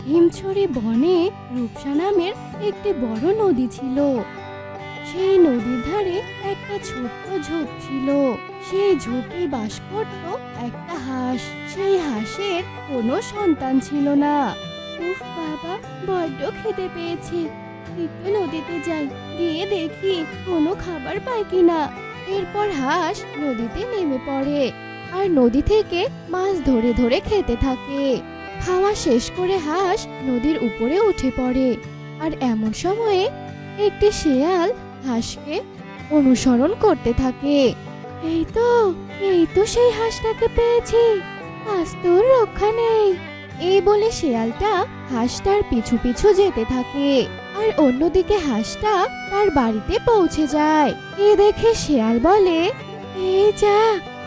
হিমছড়ি বনে রূপসা নামের একটি বড় নদী ছিল। সেই নদীর ধারে একটা ছোট্ট ঝোপ ছিল। সেই ঝোপে বাস করত একটা হাঁস। সেই হাঁসের কোনো সন্তান ছিল না। উফ বাবা, বড্ড খিদে পেয়েছে, একটু নদীতে যাই, গিয়ে দেখি কোনো খাবার পাই কিনা। এরপর হাঁস নদীতে নেমে পড়ে আর নদী থেকে মাছ ধরে ধরে খেতে থাকে। খাওয়া শেষ করে হাঁস নদীর উপরে উঠে পড়ে। আর এমন সময়ে একটি শেয়াল হাঁসকে অনুসরণ করতে থাকে। এই তো সেই হাঁসটাকে পেয়েছি, আজ তোর রক্ষা নেই। এই বলে শেয়ালটা হাঁসটার পিছু পিছু যেতে থাকে। আর অন্যদিকে হাঁসটা তার বাড়িতে পৌঁছে যায়। এ দেখে শেয়াল বলে, এই যা,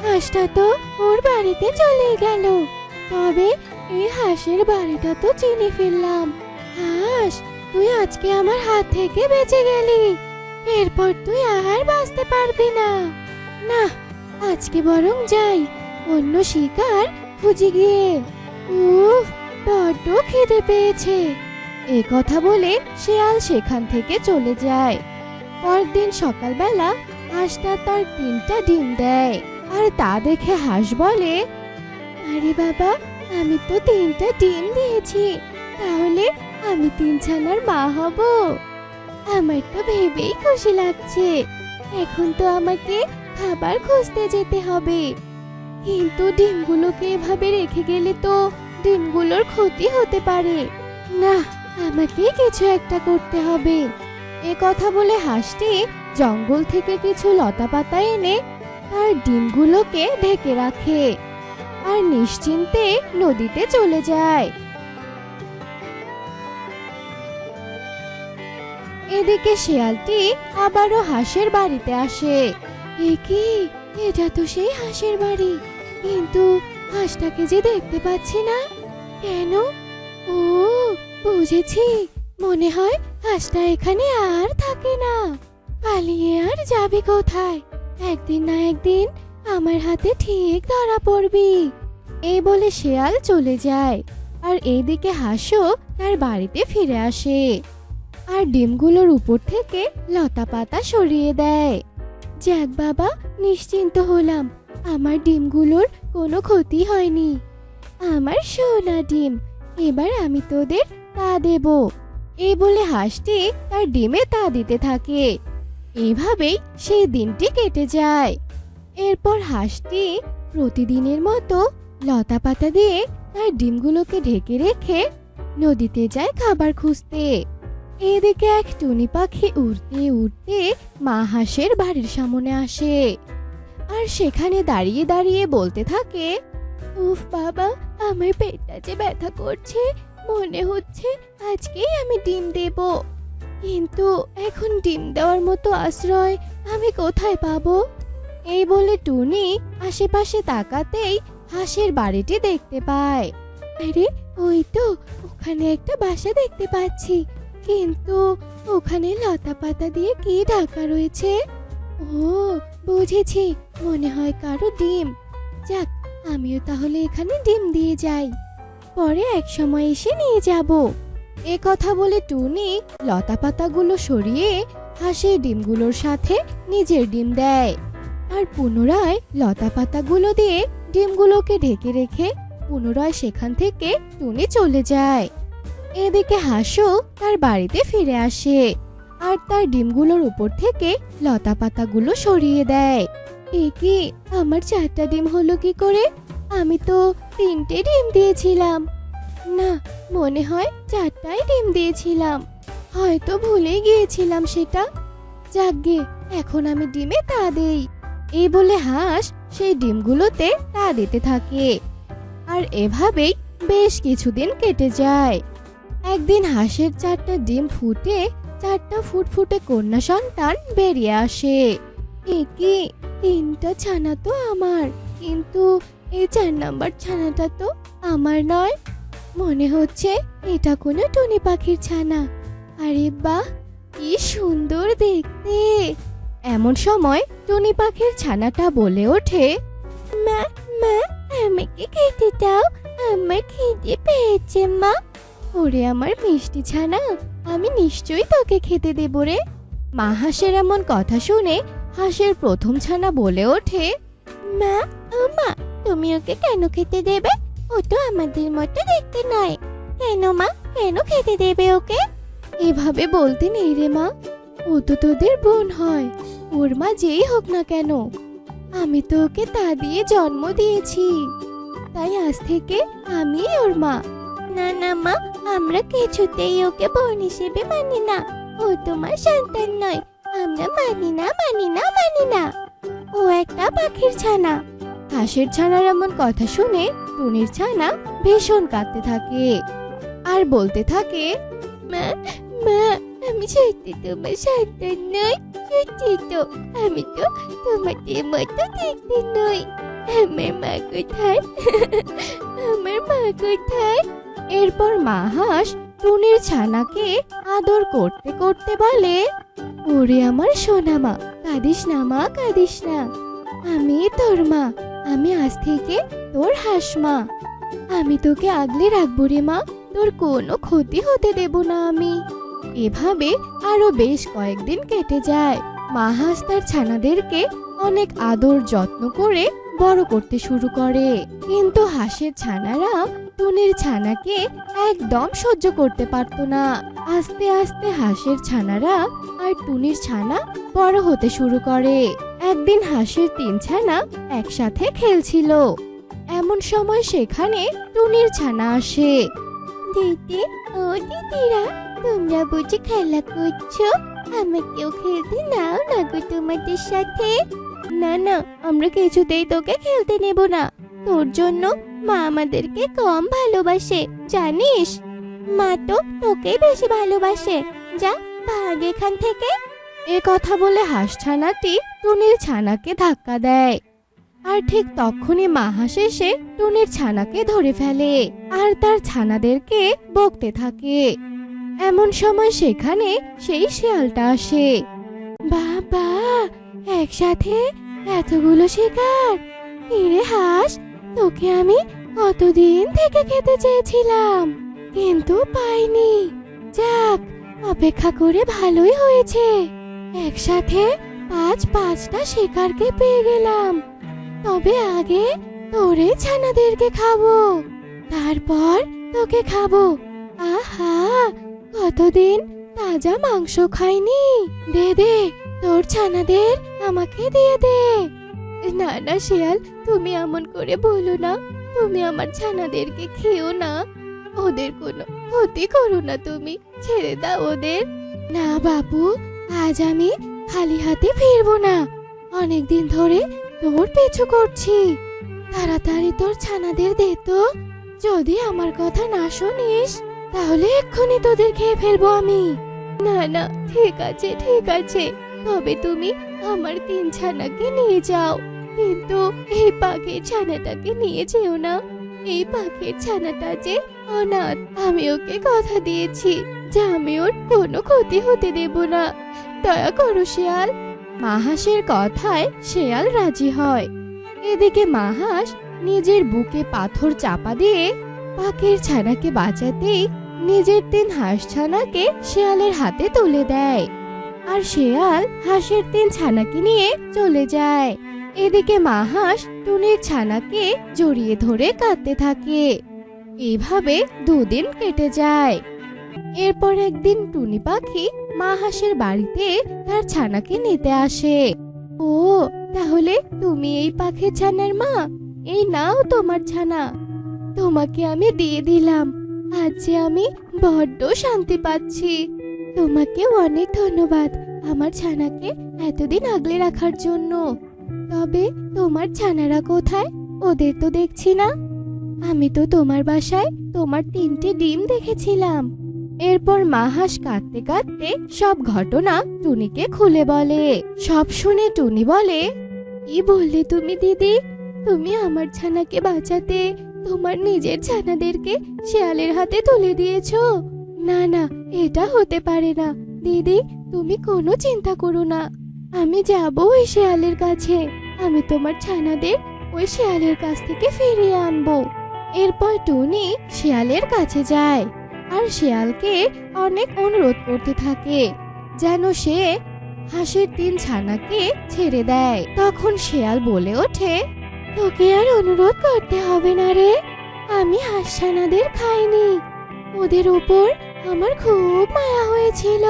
হাঁসটা তো ওর বাড়িতে চলে গেল। তবে এই হাঁসের বাড়িটা তো চিনে ফেললাম। হাঁস, তুই আজকে আমার হাত থেকে বেঁচে গেলি, এরপর তুই আর বাঁচতে পারবি না। না, আজকে বরং যাই, অন্য শিকার খুঁজে গিয়ে। উফ, বড্ড খিদে পেয়েছে। এ কথা বলে শেয়াল সেখান থেকে চলে যায়। পরদিন সকালবেলা হাঁসটা তার 3টা ডিম দেয়। আর তা দেখে হাঁস বলে, আরে বাবা, আমি তো 3টা ডিম দিয়েছি, তাহলে আমি 3 ছানার মা হব। আমার তো ভেবেই খুশি লাগছে। এখন তো আমাকে খাবার খুঁজতে যেতে হবে, কিন্তু ডিমগুলোকে এভাবে রেখে গেলে তো ডিমগুলোর ক্ষতি হতে পারে। না, আমাকে কিছু একটা করতে হবে। এ কথা বলে হাঁসটি জঙ্গল থেকে কিছু লতাপাতা এনে তার ডিমগুলোকে ঢেকে রাখে আর নিশ্চিন্তে নদীতে চলে যায়। এদিকে শিয়ালটি আবারও হাঁসের বাড়িতে আসে। কি, এটা তো সেই হাঁসের বাড়ি, কিন্তু হাঁসটাকে যে দেখতে পাচ্ছি না কেন? ও, বুঝেছি, মনে হয় হাঁসটা এখানে আর থাকে না। পালিয়ে আর যাবে কোথায়? একদিন না একদিন আমার হাতে ঠিক ধরা পড়বি। এই বলে শিয়াল চলে যায়। আর এইদিকে হাঁসও তার বাড়িতে ফিরে আসে আর ডিমগুলোর উপর থেকে লতা পাতা সরিয়ে দেয়। যাক বাবা, নিশ্চিন্ত হলাম, আমার ডিমগুলোর কোনো ক্ষতি হয়নি। আমার সোনা ডিম, এবার আমি তোদের তা দেব। এই বলে হাঁসটি তার ডিমে তা দিতে থাকে। এইভাবেই সেই দিনটি কেটে যায়। এরপর হাঁসটি প্রতিদিনের মতো লতা পাতা দিয়ে তার ডিমগুলোকে ঢেকে রেখে নদীতে যায় খাবার খুঁজতে। এদিকে এক টুনি পাখি উড়তে উড়তে মা হাঁসের বাড়ির সামনে আসে আর সেখানে দাঁড়িয়ে দাঁড়িয়ে বলতে থাকে, উফ বাবা, আমার পেটটা যে ব্যথা করছে, মনে হচ্ছে আজকেই আমি ডিম দেব। কিন্তু এখন ডিম দেওয়ার মতো আশ্রয় আমি কোথায় পাবো? এই বলে টুনি আশেপাশে তাকাতেই হাঁসের বাড়িটি দেখতে পায়। আরে, ওই তো ওখানে একটা বাসা দেখতে পাচ্ছি, কিন্তু ওখানে লতা পাতা দিয়ে কি ঢাকা রয়েছে। ও, বুঝেছি, মনে হয় কারো ডিম। যাক, আমিও তাহলে এখানে ডিম দিয়ে যাই, পরে এক সময় এসে নিয়ে যাব। এ কথা বলে টুনি লতা পাতাগুলো সরিয়ে হাঁসের ডিমগুলোর সাথে নিজের ডিম দেয় আর পুনরায় লতা পাতাগুলো দিয়ে ডিমগুলোকে ঢেকে রেখে পুনরায় সেখান থেকে টুনি চলে যায়। এদিকে হাঁসও তার বাড়িতে ফিরে আসে আর তার ডিমগুলোর উপর থেকে লতা পাতাগুলো সরিয়ে দেয়। কি, আমার 4টা ডিম হলো কি করে? আমি তো 3টে ডিম দিয়েছিলাম। না, মনে হয় 4টাই ডিম দিয়েছিলাম, হয়তো ভুলে গিয়েছিলাম সেটা। যাকগে, এখন আমি ডিমে তা দেই। এই বলে হাঁস সেই ডিমগুলোতে তা দিতে থাকে আর এভাবেই বেশ কিছুদিন কেটে যায়। একদিন হাঁসের 4টা ডিম ফুটে 4টা ফুটফুটে কন্যা সন্তান বেরিয়ে আসে। কি, 3টা ছানা তো আমার, কিন্তু এই 4 নাম্বার ছানাটা তো আমার নয়। মনে হচ্ছে এটা কোনো টুনি পাখির ছানা। আরে বাহ, কি সুন্দর দেখতে। এমন সময় টুনি পাখির ছানাটা বলে ওঠে, মা, মা, আমাকে খেতে দাও, আমার খিদে পেয়েছে মা। ওরে আমার মিষ্টি ছানা, আমি নিশ্চয়ই তোকে খেতে দেব রে। মা হাঁসের এমন কথা শুনে হাঁসের প্রথম ছানা বলে ওঠে, মা, ও মা, তুমি ওকে কেন খেতে দেবে? ও তো আমাদের মতো দেখতে নয়। কেন মা, কেন খেতে দেবে ওকে? এভাবে বলতে নেই রে মা, ও তো তোদের বোন হয়, ওর মা যেই হোক না কেন। আমি তো ওকে তা দিয়ে জন্ম দিয়েছি, তাই আজ থেকে আমি ওর মা। না না মা, আমরা কিছুতেই ওকে বোন হিসেবে মানি না। ও তোমার সন্তান নয়, আমরা মানি না, মানি না, মানি না। ও একটা পাখির ছানা। হাঁসের ছানার এমন কথা শুনে টুনির ছানা ভীষণ কাঁদতে থাকে আর বলতে থাকে, মা, মা, আমি সত্যি তোমার সন্তান নই। সত্যি তো, আমি তো তোমাদের মতো দেখতে নই। আমার মা কোথায়? আমার মা কোথায়? এরপর মা হাঁস টুনির ছানাকে আদর করতে করতে বলে, ওরে আমার সোনা মা, কাঁদিস না মা, কাঁদিস না। আমি তোর মা, আমি আজ থেকে তোর হাঁস মা। আমি তোকে আগলে রাখবো রে মা, তোর কোনো ক্ষতি হতে দেব না আমি। এভাবে আরো বেশ কয়েকদিন কেটে যায়। মা হাঁস তার ছানাদেরকে অনেক আদর যত্ন করে বড় করতে শুরু করে, কিন্তু হাঁসের ছানারা টুনির ছানাকে একদম সহ্য করতে পারতো না। আস্তে আস্তে হাঁসের ছানারা আর টুনির ছানা বড় হতে শুরু করে। একদিন হাঁসের 3 ছানা একসাথে খেলছিল। এমন সময় সেখানে টুনির ছানা আসে। দিদি, ও দিদিরা, তোমরা বুঝি খেলা করছো? আমাকেও খেলতে নাও না গো তোমাদের সাথে। না না, আমরা কিছুতেই তোকে খেলতে নেব না। তোর জন্য মা আমাদেরকে কম ভালোবাসে, জানিস? মা তো তোকে বেশি ভালোবাসে। যা, ভাগ এখান থেকে। এ কথা বলে হাঁস ছানাটি টুনির ছানাকে ধাক্কা দেয়, আর ঠিক তখনই মা হাঁস এসে টুনির ছানাকে ধরে ফেলে আর তার ছানাদেরকে বকতে থাকে। এমন সময় সেখানে সেই শিয়ালটা আসে। বাবা, একসাথে এতগুলো শিকার! কিরে হাঁস, তোকে আমি কতদিন থেকে খেতে চেয়েছিলাম, কিন্তু পাইনি। যাক, অপেক্ষা করে ভালোই হয়েছে। একসাথে 5টা শিকারকে পেয়ে গেলাম। তবে আগে তোরে ছানাদেরকে খাবো, তারপর তোকে খাবো। আহা, কতদিন তাজা মাংস খাইনি। দে দে, তোর ছানাদের আমাকে দিয়ে দে। না না শিয়াল, তুমি এমন করে বলো না। তুমি আমার ছানাদেরকে খেও না, ওদের কোনো ক্ষতি করো না, তুমি ছেড়ে দাও ওদের। না বাবু, আজ আমি খালি হাতে ফিরবো না। অনেকদিন ধরে তোর পিছু করছি। তাড়াতাড়ি তোর ছানাদের দে তো। যদি আমার কথা না শুনিস, তাহলে এক্ষুনি তোদের খেয়ে ফেলবো আমি। না না, ঠিক আছে, ঠিক আছে, তবে তুমি আমার 3 ছানাকে নিয়ে যাও, কিন্তু এই পাখির ছানাটাকে নিয়ে যেও না। এই পাখির ছানাটা যে অনাথ, আমি ওকে কথা দিয়েছি যে আমি ওর কোনো ক্ষতি হতে দেব না। দয়া করো শিয়াল। মা হাঁসের কথায় শিয়াল রাজি হয়। এদিকে মা হাঁস নিজের বুকে পাথর চাপা দিয়ে পাখির ছানাকে বাঁচাতেই নিজের 3 হাঁস ছানাকে শিয়ালের হাতে তুলে দেয়, আর শিয়াল হাঁসের 3 ছানাকে নিয়ে চলে যায়। এদিকে মা হাঁস টুনির ছানাকে জড়িয়ে ধরে কাঁদতে থাকে। এভাবে 2 দিন কেটে যায়। এরপর একদিন টুনি পাখি মা হাঁসের বাড়িতে তার ছানাকে নিতে আসে। ও, তাহলে তুমি এই পাখির ছানার মা? এই নাও তোমার ছানা, তোমাকে আমি দিয়ে দিলাম। আজ যে আমি বড্ড শান্তি পাচ্ছি। তোমাকে অনেক ধন্যবাদ আমার ছানাকে এতদিন আগলে রাখার জন্য। তবে তোমার ছানারা কোথায়? ওদের তো দেখছি না। আমি তো তোমার বাসায় তোমার 3টে ডিম দেখেছিলাম। এরপর মা হাঁস কাঁদতে কাঁদতে সব ঘটনা টুনিকে খুলে বলে। সব শুনে টুনি বলে, কি বললে তুমি দিদি? তুমি আমার ছানাকে বাঁচাতে তোমার নিজের ছানাদেরকে শিয়ালের হাতে তুলে দিয়েছো? না না, এটা হতে পারে না। দিদি, তুমি কোনো চিন্তা করো না, আমি যাব ওই শিয়ালের কাছে। আমি তোমার ছানাদের ওই শিয়ালের কাছ থেকে ফিরিয়ে আনবো। এরপর টুনি শিয়ালের কাছে যায় আর শিয়ালকে অনেক অনুরোধ করতে থাকে যেন সে হাঁসের 3 ছানাকে ছেড়ে দেয়। তখন শিয়াল বলে ওঠে, তোকে আর অনুরোধ করতে হবে না রে, আমি হাঁস ছানাদের খাইনি, ওদের উপর আমার খুব মায়া হয়েছিল,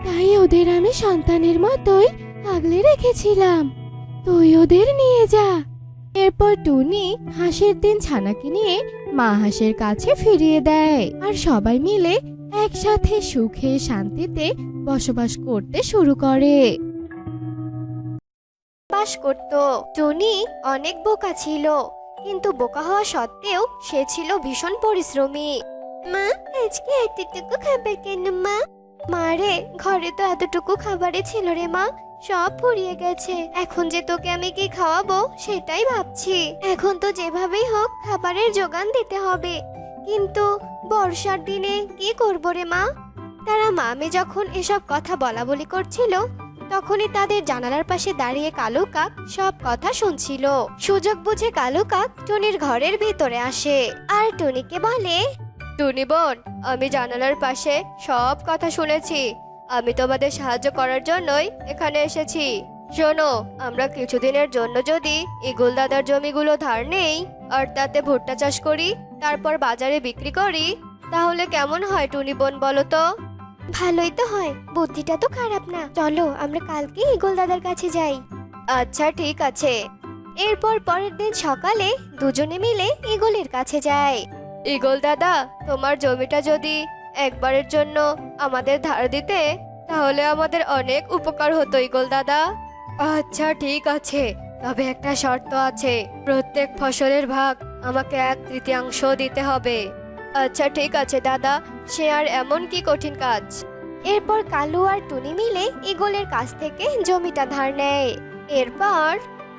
তাই ওদের আমি সন্তানের মতোই আগলে রেখেছিলাম, তুই ওদের নিয়ে যা। এরপর টুনি হাঁসের 3 ছানাকে নিয়ে মা হাঁসের কাছে ফিরিয়ে দেয় আর সবাই মিলে একসাথে সুখে শান্তিতে বসবাস করতে শুরু করে। বাস করত। টুনি অনেক বোকা ছিল, কিন্তু বোকা হওয়া সত্ত্বেও সে ছিল ভীষণ পরিশ্রমী। মা, আজকে এতটুকু খাবার কেন মা? মারে, ঘরে তো এতটুকু খাবারই ছিল রে মা, সব ফুরিয়ে গেছে। এখন যে তোকে আমি কি খাওয়াবো সেটাই ভাবছি। এখন তো যেভাবেই হোক খাবারের যোগান দিতে হবে, কিন্তু বর্ষার দিনে কি করবো রে মা? তারা মামি যখন এসব কথা বলা বলি করছিল, তখনই তাদের জানালার পাশে দাঁড়িয়ে কালো কাক সব কথা শুনছিল। সুযোগ বুঝে কালো কাক টুনির ঘরের ভিতরে আসে আর টুনিকে বলে, টুনি বোন, আমি জানালার পাশে সব কথা শুনেছি, আমি তোমাদের সাহায্য করার জন্যই এখানে এসেছি। শোনো, আমরা কিছুদিনের জন্য যদি ইগল দাদার জমিগুলো ধার নেই আর তাতে ভুট্টা চাষ করি, তারপর বাজারে বিক্রি করি, তাহলে কেমন হয় টুনি বোন বলো তো? ভালোই তো হয়, বুদ্ধিটা তো খারাপ না। চলো আমরা কালকে ইগল দাদার কাছে যাই। আচ্ছা ঠিক আছে। এরপর পরের দিন সকালে দুজনে মিলে ইগলের কাছে যায়। ইগল দাদা, তোমার জমিটা যদি একবারের জন্য আমাদের ধার দিতে, তাহলে আমাদের অনেক উপকার হতো ইগল দাদা। আচ্ছা ঠিক আছে, তবে একটা শর্ত আছে, প্রত্যেক ফসলের ভাগ আমাকে 1/3 দিতে হবে। আচ্ছা ঠিক আছে দাদা, সে আর এমন কি কঠিন কাজ? এরপর কালু আর টুনি মিলে ইগলের কাছ থেকে জমিটা ধার নেয়। এরপর,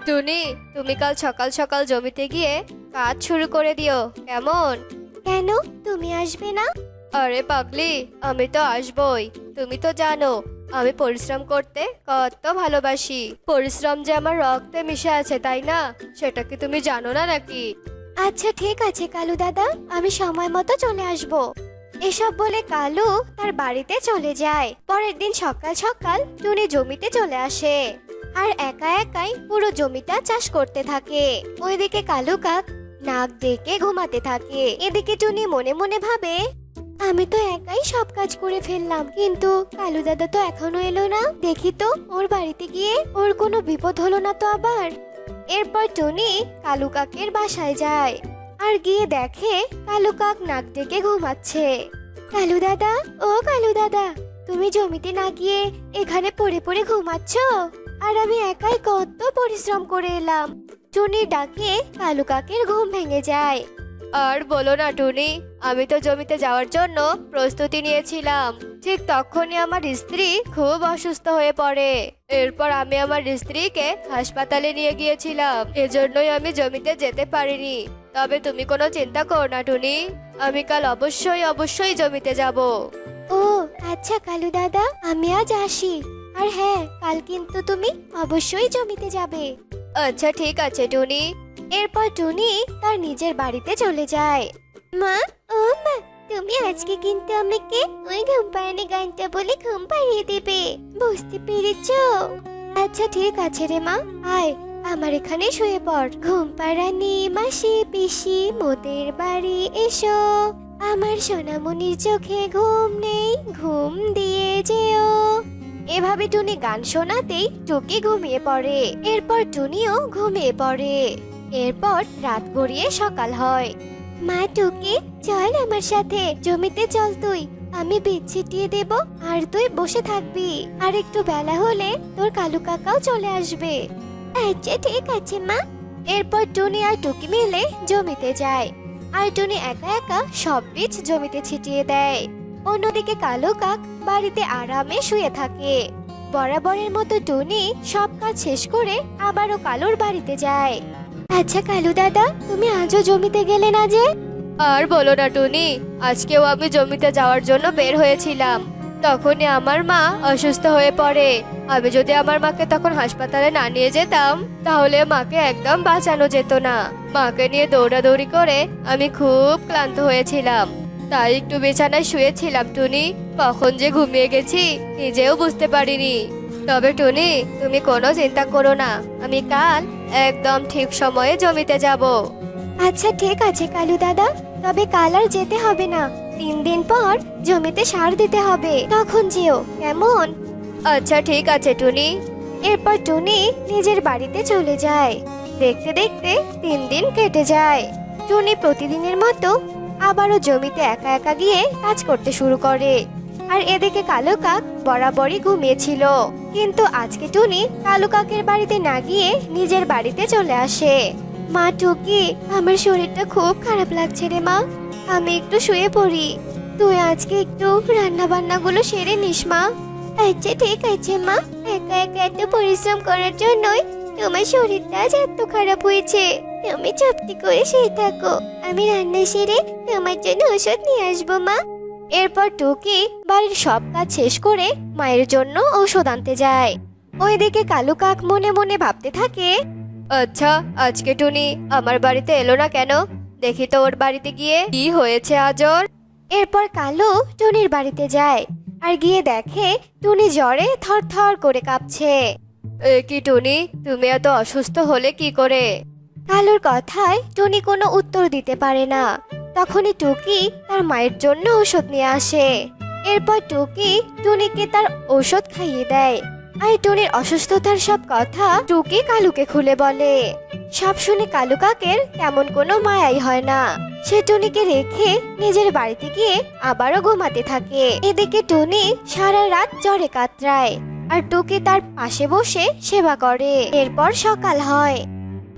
টুনি, তুমি কাল সকাল সকাল জমিতে গিয়ে কাজ শুরু করে দিও, কেমন? কেন, তুমি আসবে না? আরে পাগলি, আমি তো আসবই। তুমি তো জানো আমি পরিশ্রম করতে কত ভালোবাসি। পরিশ্রম যে আমার রক্তে মিশে আছে, তাই না? সেটা কি তুমি জানো না নাকি? আচ্ছা ঠিক আছে কালু দাদা, আমি সময় মতো চলে আসব। এসব বলে কালু তার বাড়িতে চলে যায়। পরের দিন সকাল সকাল টুনি জমিতে চলে আসে আর একা একাই পুরো জমিটা চাষ করতে থাকে। ওইদিকে কালু কাক নাক ডেকে ঘুমাতে থাকে। এদিকে টুনি মনে মনে ভাবে, আমি তো একাই সব কাজ করে ফেললাম, কিন্তু কালু দাদা তো এখনো এলো না, দেখি তো ওর বাড়িতে গিয়ে ওর কোনো বিপদ হলো না তো আবার। এরপর টুনি কালু কাকের বাসায় যায় আর গিয়ে দেখে কালু কাক নাক ডেকে ঘুমাচ্ছে। কালু দাদা, ও কালু দাদা, তুমি জমিতে না গিয়ে এখানে পড়ে পড়ে ঘুমাচ্ছ? আর আমি একাই কত পরিশ্রম করে এলাম। টুনির ডাকে কালু কাকের ঘুম ভেঙে যায়। আর বলো না টুনি, আমি তো জমিতে যাওয়ার জন্য প্রস্তুতি নিয়েছিলাম, ঠিক তখনই আমার স্ত্রী খুব অসুস্থ হয়ে পড়ে। এরপর আমি আমার স্ত্রীকে হাসপাতালে নিয়ে গিয়েছিলাম, এজন্যই আমি জমিতে যেতে পারিনি। তবে তুমি কোনো চিন্তা করো না টুনি, আমি কাল অবশ্যই অবশ্যই জমিতে যাব। ও আচ্ছা কালু দাদা, আমি আজ আসি। আর হ্যাঁ, কাল কিন্তু তুমি অবশ্যই জমিতে যাবে। আচ্ছা ঠিক আছে টুনি। এরপর টুনি তার নিজের বাড়িতে চলে যায়। মা, ও মা, তুমি আজকে কিন্তু আমাকে ওই ঘুম পাড়ানি গানটা বলে ঘুম পাড়িয়ে দেবে, বুঝতে পেরেছো? আচ্ছা ঠিক আছে রে মা, আয় আমার এখানে শুয়ে পড়। ঘুম পাড়ানি মাসি পিসি মোদের বাড়ি এসো, আমার সোনামণির চোখে ঘুম নেই, ঘুম দিয়ে যেও। এভাবে টুনি গান শোনাতেই টুকি ঘুমিয়ে পড়ে। এরপর টুনিও ঘুমিয়ে পড়ে। এরপর রাত গড়িয়ে সকাল হয়। মা টুকি, চল আমার সাথে জমিতে, চল তুই, আমি বীজ ছিটিয়ে দেব আর তুই বসে থাকবি। আর একটু বেলা হলে তোর কালু কাকাও চলে আসবে। আচ্ছা ঠিক আছে মা। এরপর টুনি আর টুকি মিলে জমিতে যায় আর টুনি একা একা সব বীজ জমিতে ছিটিয়ে দেয়। অন্যদিকে কালো কাক বাড়িতে আরামে শুয়ে থাকে। বরাবরের মতো টুনি সব কাজ শেষ করে আবারও কালুর বাড়িতে যায়। আচ্ছা কালু দাদা, তুমি আজও জমিতে গেলে না যে? আর বলো না টুনি, আজকেও আমি জমিতে যাওয়ার জন্য বের হয়েছিলাম, তখনই আমার মা অসুস্থ হয়ে পড়ে। আমি যদি আমার মাকে তখন হাসপাতালে না নিয়ে যেতাম, তাহলে মাকে একদম বাঁচানো যেত না। মাকে নিয়ে দৌড়াদৌড়ি করে আমি খুব ক্লান্ত হয়েছিলাম। তাই একটু বিছানায় শুয়েছিলাম টুনি। কখন যে ঘুমিয়ে গেছি নিজেও বুঝতে পারিনি। তবে টুনি, তুমি কোনো চিন্তা করো না, আমি কাল একদম ঠিক সময়ে জমিতে যাব। আচ্ছা ঠিক আছে কালু দাদা, তবে কাল আর যেতে হবে না। 3 দিন পর জমিতে সার দিতে হবে, তখন যেও কেমন? আচ্ছা ঠিক আছে টুনি। এরপর টুনি নিজের বাড়িতে চলে যায়। দেখতে দেখতে 3 দিন কেটে যায়। টুনি প্রতিদিনের মতো আবারও জমিতে একা একা গিয়ে কাজ করতে শুরু করে। আর এদিকে কালো কাক বরাবরই ঘুমিয়েছিল, কিন্তু আজকে টুনি কালো কাকের বাড়িতে না গিয়ে নিজের বাড়িতে চলে আসে। মা টুকি, আমার শরীরটা খুব খারাপ লাগছে রে মা, আমি একটু শুয়ে পড়ি। তুই আজকে একটু রান্না বান্নাগুলো সেরে নিস মা। আচ্ছা ঠিক আছে মা, একা একা এত পরিশ্রম করার জন্যই তোমার শরীরটা আজ এত খারাপ হয়েছে। তুমি চুপটি করে শুয়ে থাকো, আমি রান্না সেরে তোমার জন্য ওষুধ নিয়ে আসবো মা। এরপর টুকি বাড়ির সব কাজ শেষ করে মায়ের জন্য ঔষধ আনতে যায়। ওইদিকে কালু কাক মনে মনে ভাবতে থাকে, আচ্ছা আজকে টুনি আমার বাড়িতে এলো না কেন? দেখি তো ওর বাড়িতে গিয়ে কি হয়েছে আজ ওর। এরপর কালু টুনির বাড়িতে যায় আর গিয়ে দেখে টুনি জ্বরে থরথর করে কাঁপছে। এ কি টুনি, তুমি এত অসুস্থ হলে কি করে? কালুর কথায় টুনি কোনো উত্তর দিতে পারে না। তখনই টুকি তার মায়ের জন্য ঔষধ নিয়ে আসে। এরপর টুকি টুনিকে তার ঔষধ খাইয়ে দেয়। আর টুনির অসুস্থতার সব কথা টুকি কালুকে খুলে বলে। সব শুনে কালু কাকের তেমন কোনো মায়াই হয় না। সে টুনিকে রেখে নিজের বাড়িতে গিয়ে আবারও ঘুমাতে থাকে। এদিকে টুনি সারা রাত জ্বরে কাতরায় আর টুকি তার পাশে বসে সেবা করে। এরপর সকাল হয়।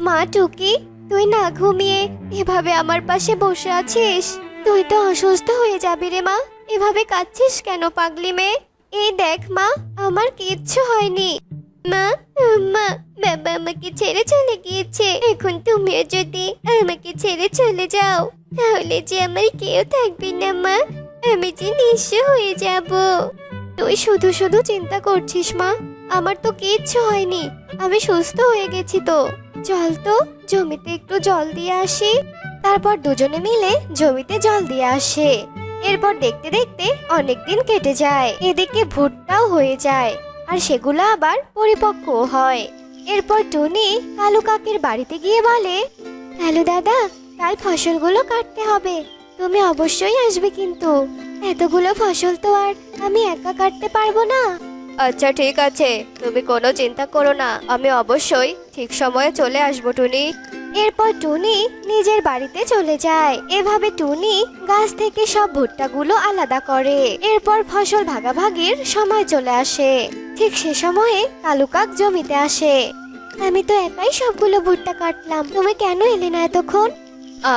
মা টুকি, তুই না ঘুমিয়ে এভাবে আমার পাশে বসে আছিস? তুই তো অসুস্থ হয়ে যাবি রে মা, এভাবে কাঁদছিস কেন পাগলি মেয়ে? এই দেখ মা, আমার কিচ্ছু হয়নি। মা, মা, বাবা আমাকে ছেড়ে চলে গিয়েছে। এখন তুমিও যদি আমাকে ছেড়ে চলে যাও তাহলে যে আমার কেউ থাকবে না মা, আমি যে নিঃস্ব হয়ে যাব। তুই শুধু শুধু চিন্তা করছিস মা, আমার তো কিচ্ছু হয়নি, আমি সুস্থ হয়ে গেছি তো। চল তো জমিতে একটু জল দিয়ে আসি। তারপর দুজনে মিলে জমিতে জল দিয়ে আসে। এরপর দেখতে দেখতে অনেক দিন কেটে যায়। এদিকে ভুট্টাও হয়ে যায় আর সেগুলো আবার পরিপক্ক হয়। এরপর টুনি কালু কাকের বাড়িতে গিয়ে বলে, কালু দাদা, কাল ফসলগুলো কাটতে হবে, তুমি অবশ্যই আসবে কিন্তু। এতগুলো ফসল তো আর আমি একা কাটতে পারবো না। আচ্ছা ঠিক আছে, তুমি কোনো চিন্তা করো না, আমি অবশ্যই ঠিক সময়ে চলে আসবো টুনি। এরপর টুনি নিজের বাড়িতে চলে যায়। এভাবে টুনি গাছ থেকে সব ভুট্টাগুলো আলাদা করে। এরপর ফসল ভাগাভাগির সময় চলে আসে। ঠিক সে সময়ে কালু কাক জমিতে আসে। আমি তো একাই সবগুলো ভুট্টা কাটলাম, তুমি কেন এলে না এতক্ষণ?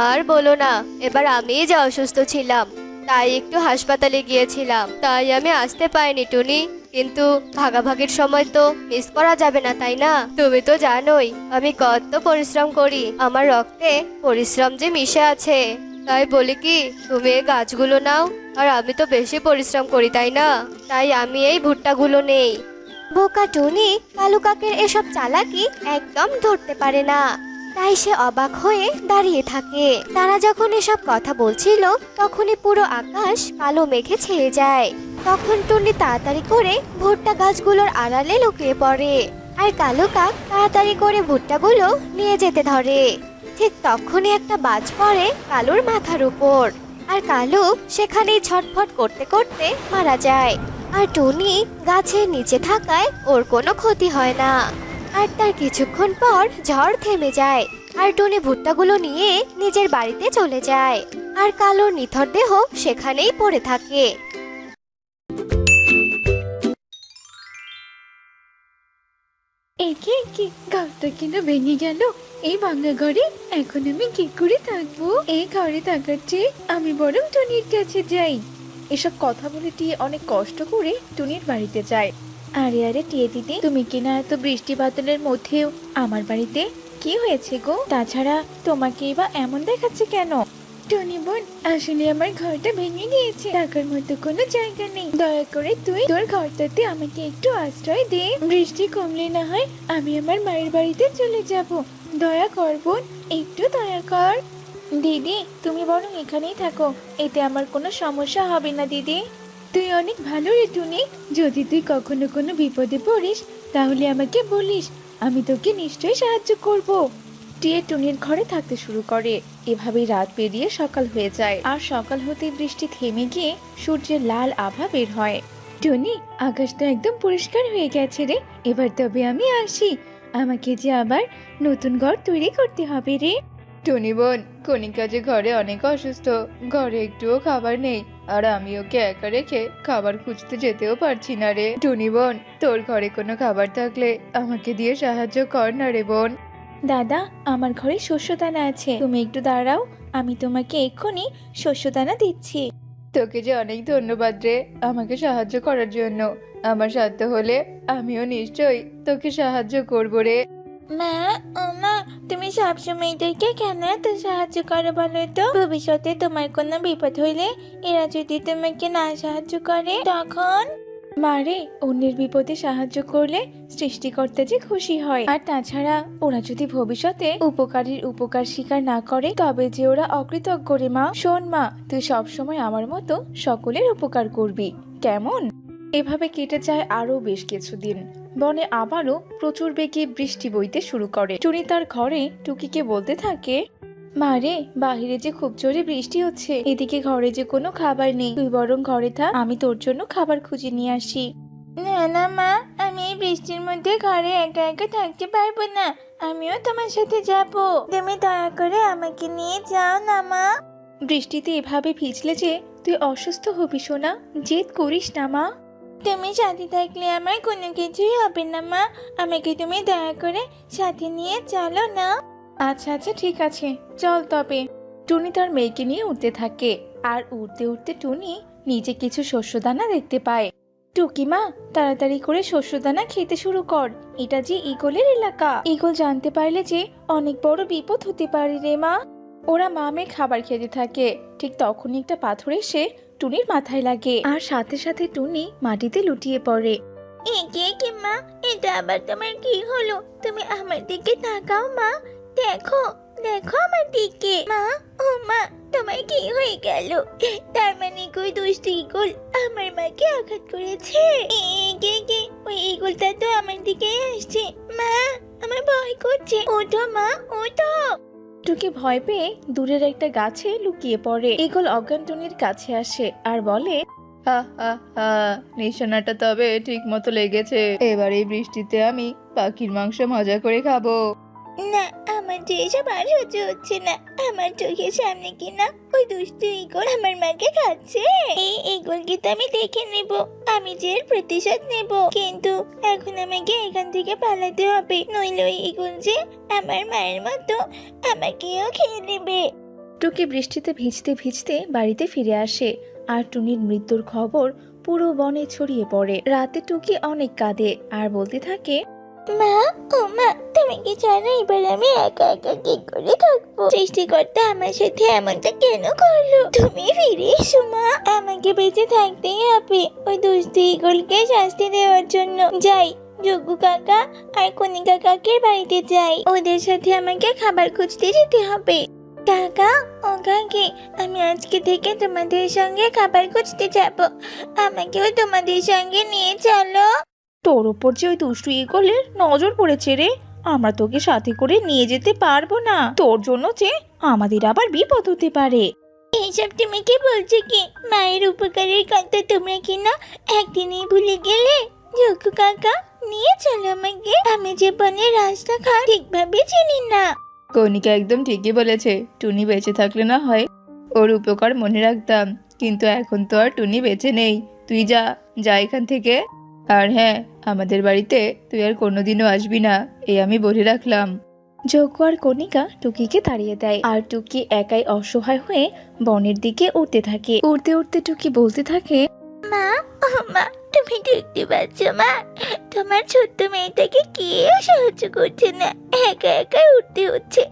আর বলো না, এবার আমিই যা অসুস্থ ছিলাম, তাই একটু হাসপাতালে গিয়েছিলাম, তাই আমি আসতে পারিনি টুনি। কিন্তু ভাগাভাগির সময় তো মিস করা যাবে না, তাই না? তুমি তো জানোই আমি কত পরিশ্রম করি, আমার রক্তে পরিশ্রম যে মিশে আছে। তাই বলি কি, তুমি এই গাছগুলো নাও, আর আমি তো বেশি পরিশ্রম করি, তাই না? তাই আমি এই ভুট্টাগুলো নেই। বোকা টুনি কালু কাকের এসব চালাকি একদম ধরতে পারে না, তাই সে অবাক হয়ে দাঁড়িয়ে থাকে। তারা যখন এসব কথা বলছিল তখনই পুরো আকাশ কালো মেঘে ছেয়ে যায়। তখন টুনি তাড়াতাড়ি করে ভুট্টা গাছগুলোর আড়ালে লুকিয়ে পড়ে আর কালো কাক তাড়াতাড়ি করে ভুট্টাগুলো নিয়ে যেতে ধরে। ঠিক তখনই একটা বাজ পড়ে কালুর মাথার উপর আর কালু সেখানেই ছটফট করতে করতে মারা যায়। আর টুনি গাছের নিচে থাকায় ওর কোনো ক্ষতি হয় না। আর তার কিছুক্ষণ পর ঝড় থেমে যায় আর টুনি ভুট্টাগুলো নিয়ে নিজের বাড়িতে চলে যায়। আর কালোর নিথর দেহ সেখানেই পড়ে থাকে। একে কি ঘরটা কিনা ভেঙে গেল? এই ভাঙা ঘরে এখন আমি কি করে থাকবো? এই ঘরে থাকার চেয়ে আমি বরং টুনির কাছে যাই। এসব কথা বলে টিয়ে অনেক কষ্ট করে টুনির বাড়িতে যায়। আরে আরে টিয়ে দিদি, তুমি কিনা এত বৃষ্টি বাদলের মধ্যেও আমার বাড়িতে? কি হয়েছে গো? তাছাড়া তোমাকে বা এমন দেখাচ্ছে কেন? টনি বোন, আসলে আমার ঘরটা ভেঙে গিয়েছে, থাকার মতো কোনো জায়গা নেই। দয়া করে তুই তোর ঘরটাতে আমাকে একটু আশ্রয় দে। বৃষ্টি কমলে না হয় আমি আমার মায়ের বাড়িতে চলে যাব। দয়া কর বোন, একটু দয়া কর। দিদি, তুমি বরং এখানেই থাকো, এতে আমার কোনো সমস্যা হবে না দিদি। তুই অনেক ভালো রে টুনি। যদি তুই কখনো কোনো বিপদে পড়িস তাহলে আমাকে বলিস, আমি তোকে নিশ্চয়ই সাহায্য করব। টিয়ে টুনির ঘরে থাকতে শুরু করে। এভাবেই রাত পেরিয়ে সকাল হয়ে যায়, আর সকাল হতেই বৃষ্টি থেমে গিয়ে সূর্যের লাল আভা বের হয়। টুনি, আকাশটা একদম পরিষ্কার হয়ে গেছে রে। এবার তবে আমি আসি, আমাকে যে আবার নতুন ঘর তৈরি করতে হবে রে। টুনি বোন, কণিকা যে ঘরে অনেক অসুস্থ, ঘরে একটুও খাবার নেই, আর আমি ওকে একা রেখে খাবার খুঁজতে যেতেও পারছি না রে। টুনি বোন, তোর ঘরে কোনো খাবার থাকলে আমাকে দিয়ে সাহায্য কর না রে বোন। দাদা, আমার ঘরে শস্যদানা আছে, তুমি একটু দাঁড়াও, আমি তোমাকে এক্ষুনি শস্যদানা দিচ্ছি। তোকে যে অনেক ধন্যবাদ রে আমাকে সাহায্য করার জন্য। আমার সাধ্য হলে আমিও নিশ্চয়ই তোকে সাহায্য করব রে। মা, ও মা, তুমি সবসময় এদেরকে কেন এত সাহায্য করো বলো তো? ভবিষ্যতে তোমার কোনো বিপদ হইলে এরা যদি তোমাকে না সাহায্য করে তখন? মারে, অন্যের বিপদে সাহায্য করলে সৃষ্টিকর্তা যে খুশি হয়। আর তাছাড়া ওরা যদি ভবিষ্যতে উপকারীর উপকার স্বীকার না করে তবে যে ওরা অকৃতজ্ঞ রে মা। শোন মা, তুই সবসময় আমার মতো সকলের উপকার করবি, কেমন? এভাবে কেটে যায় আরো বেশ কিছুদিন। বনে আবারও প্রচুর বেগে বৃষ্টি বইতে শুরু করে। টুনি তার ঘরে টুকিকে বলতে থাকে, মারে, বাহিরে যে খুব জোরে বৃষ্টি হচ্ছে, এদিকে ঘরে যে কোনো খাবার নেই, তুই বরং ঘরে থাক, আমি তোর জন্য খাবার খুঁজে নিয়ে আসি। না না মা, আমি এই বৃষ্টির মধ্যে ঘরে একা একা থাকতে পারবো না, আমিও তোমার সাথে যাব। তুমি দয়া করে আমাকে নিয়ে যাও না মা। বৃষ্টিতে এভাবে ভিজলে যে তুই অসুস্থ হবি সোনা, জেদ করিস না মা। তুমি সাথে থাকলে আমার কোনো কিছুই হবে না মা, আমাকে তুমি দয়া করে সাথে নিয়ে চলো না। আচ্ছা আচ্ছা, ঠিক আছে, চল তবে। টুনি তার মেয়েকে নিয়ে উঠতে থাকে, আর উঠতে উঠতে টুনি নিচে কিছু শস্যদানা দেখতে পায়। টুকি মা, তাড়াতাড়ি করে শস্যদানা খেতে শুরু কর, এটা যে ঈগলের এলাকা, ঈগল জানতে পারলে যে অনেক বড় বিপদ হতে পারে রে মা। ওরা মা মেয়ে খাবার খেতে থাকে, ঠিক তখনই একটা পাথর এসে টুনির মাথায় লাগে, আর সাথে সাথে টুনি মাটিতে লুটিয়ে পড়ে। একে কি মা, এটা আবার তোমার কি হলো? তুমি আমার দিকে তাকাও মা, দেখো দেখো আমার দিকে। মা, ও মা, তোমার কি হয়ে গেল? তার মানে কই দুষ্টু ঈগল আমার মাকে আঘাত করেছে? কে ওই ঈগলটা তো আমার দিকে আসছে। মা, আমার ভয় করছে, ওঠো মা, ওঠো। টুকি ভয় পেয়ে দূরের একটা গাছে লুকিয়ে পড়ে। ঈগল অজ্ঞান টুনির কাছে আসে আর বলে, হা হা হা, নিশানাটা তবে ঠিক মতো লেগেছে, এবার এই বৃষ্টিতে আমি পাখির মাংস মজা করে খাবো। না, আমার যে এসব আর সহ্য হচ্ছে না, আমার চোখের সামনে কিনা ওই দুষ্টু ঈগল আমার মাকে খাচ্ছে। এই ঈগলকে তো আমি দেখে নেব, আমি যে এর প্রতিশোধ নেব, কিন্তু এখন আমাকে এখান থেকে পালাতে হবে, নইলে ওই ঈগল যে আমার মায়ের মতো আমাকেও খেয়ে নেবে। টুকি বৃষ্টিতে ভিজতে ভিজতে বাড়িতে ফিরে আসে, আর টুনির মৃত্যুর খবর পুরো বনে ছড়িয়ে পড়ে। রাতে টুকি অনেক কাঁদে আর বলতে থাকে, মা, ও মা, তুমি কি জানো এবার আমি একা একা কি করে থাকবো? সৃষ্টিকর্তা আমার সাথে এমনটা কেন করলো? তুমি ফিরে এসো মা, আমাকে বেঁচে থাকতেই হবে ওই দুষ্টু ঈগলকে শাস্তি দেওয়ার জন্য। যাই, যজ্ঞ কাকা আর কণিকা কাকের বাড়িতে যাই, ওদের সাথে আমাকে খাবার খুঁজতে যেতে হবে। কাকা, ও কাকি, আমি আজকে থেকে তোমাদের সঙ্গে খাবার খুঁজতে যাব, আমাকেও তোমাদের সঙ্গে নিয়ে চলো। তোর ওপর যে ওই দুষ্টু ঈগলের নজর পড়েছে রে, আমরা তোকে সাথে করে নিয়ে যেতে পারবো না, তোর জন্য যে আমাদের আবার বিপদ হতে পারে। এইসব তুমি কি বলছো কি? মায়ের উপকারের কথা তোমরা কিনা একদিনই ভুলে গেলে? যজ্ঞ কাকা, নিয়ে চলো আমাকে, আমি যে বনের রাস্তা ঘাট ঠিকভাবে চিনি না। কণিকা একদম ঠিকই বলেছে, টুনি বেঁচে থাকলে না হয় ওর উপকার মনে রাখতাম, কিন্তু এখন তো আর টুনি বেঁচে নেই, তুই যা যা এখান থেকে। আর হ্যাঁ, আমাদের বাড়িতে তুই আর কোনোদিনও আসবি না, এই আমি বলে রাখলাম। যজ্ঞ আর কণিকা টুকিকে তাড়িয়ে দেয়, আর টুকি একাই অসহায় হয়ে বনের দিকে উঠতে থাকে। উঠতে উঠতে টুকি বলতে থাকে, মা, ও মা, তুমি দেখতে পাচ্ছ মা, তোমার ছোট্ট মেয়েটাকে কেউ সাহায্য করছে না, একা একাই উঠতে হচ্ছে,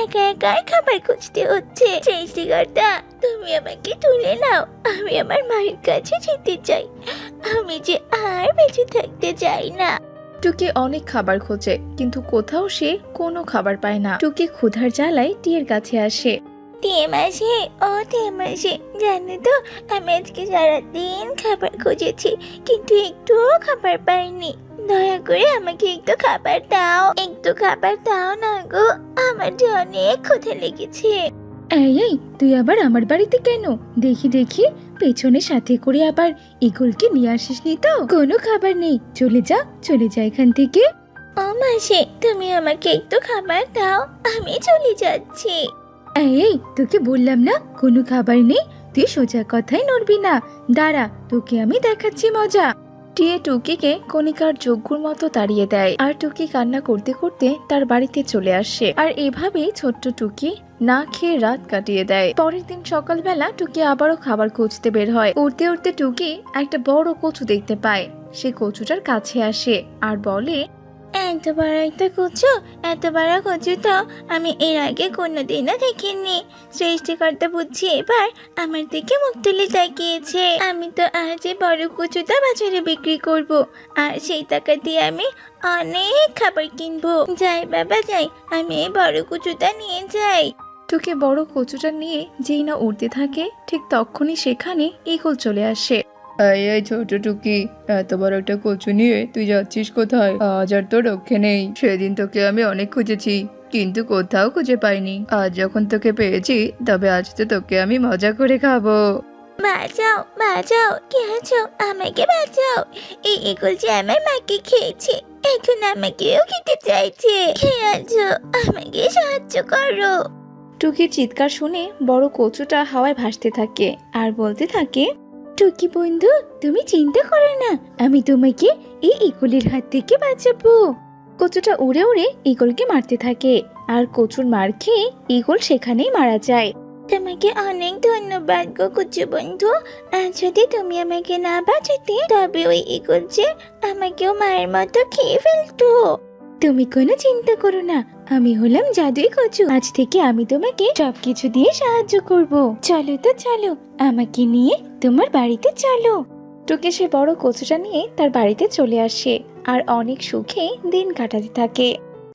একা একাই খাবার খুঁজতে হচ্ছে। সৃষ্টিকর্তা, তুমি আমাকে তুলে নাও, আমি আমার মায়ের কাছে যেতে চাই, আমি যে আর বেঁচে থাকতে চাই না। টুকি অনেক খাবার খোঁজে, কিন্তু কোথাও সে কোনো খাবার পায় না। টুকি ক্ষুধার জ্বালায় টিয়ের কাছে আসে। টিয়ে মাসি, ও টিয়ে মাসি, জানো তো আমি আজকে সারাদিন খাবার খুঁজেছি, কিন্তু একটুও খাবার পাইনি। দয়া করে আমাকে একটু খাবার দাও, একটু খাবার দাও না গো, আমার যে অনেক ক্ষুধা লেগেছে। এই এই, তুই আবার আমার বাড়িতে কেন? দেখি দেখি, পেছনে সাথে করে আবার ইগলকে নিয়ে আসিসনি তো? কোনো খাবার নেই, চলে যা এখান থেকে। ও মাসি, তুমি আমাকে একটু খাবার দাও, আমি চলে যাচ্ছি। এই তোকে বললাম না কোনো খাবার নেই, তুই সোজা কথাই নড়বি না। দাঁড়া, তোকে আমি দেখাচ্ছি মজা। টিয়ে টুকিকে কণিকার যজ্ঞর মতো তাড়িয়ে দেয়, আর টুকি কান্না করতে করতে তার বাড়িতে চলে আসে। আর এভাবেই ছোট্ট টুকি না খেয়ে রাত কাটিয়ে দেয়। পরের দিন সকালবেলা টুকি আবারও খাবার খুঁজতে বের হয়। উড়তে উড়তে টুকি একটা বড় কচু দেখতে পায়। সে কচুটার কাছে আসে আর বলে, এত বড় একটা কচু, এত বড় কচু তো আমি এর আগে কোনোদিনও দেখিনি। সৃষ্টিকর্তা বুঝছি এবার আমার দিকে মুখ তুলে তাকিয়েছে। আমি তো আজ এই বড় কচুটা বাজারে বিক্রি করব, আর সেই টাকা দিয়ে আমি অনেক খাবার কিনবো। যাই বাবা যাই, আমি এই বড় কচুটা নিয়ে যাই। টুকি বড় কচুটা নিয়ে যেই না উড়তে থাকে, ঠিক তখনই সেখানে ঈগল চলে আসে। এই ছোট টুকি, এত বড় একটা কচু নিয়ে তুই যাচ্ছিস কোথায়? আজ আর তোর রক্ষে নেই। সেদিন তোকে আমি অনেক খুঁজেছি, কিন্তু কোথাও খুঁজে পাইনি। আজ যখন তোকে পেয়েছি, তবে আজ তো তোকে আমি মজা করে খাবো। বাঁচাও বাঁচাও, কে আছো? আমাকে বাঁচাও, এই ইগল যে আমার মাকে খেয়েছে, এখন আমাকেও খেতে চাইছে। কে আছো? আমাকে সাহায্য করো। টুকির চিৎকার শুনে বড় কচুটা হাওয়ায় ভাসতে থাকে আর বলতে থাকে, টুকি বন্ধু, তুমি চিন্তা করো না, আমি তোমাকে এই ঈগলের হাত থেকে বাঁচাবো। কচুটা উড়ে উড়ে ঈগলকে মারতে থাকে, আর কচুর মার খেয়ে ঈগল সেখানেই মারা যায়। তোমাকে অনেক ধন্যবাদ গো কুচু বন্ধু। আর যদি তুমি আমাকে না বাঁচাতে, তবে ওই ইগল যে আমাকেও মায়ের মতো খেয়ে ফেলতো। তুমি কোনো চিন্তা করো না, আমি হলাম জাদুই কচু। আজ থেকে আমি তোমাকে সবকিছু দিয়ে সাহায্য করব। চলো তো চলো, আমাকে নিয়ে তোমার বাড়িতে চলো। টুকি সে বড় কচুটা নিয়ে তার বাড়িতে চলে আসে আর অনেক সুখে দিন কাটাতে থাকে।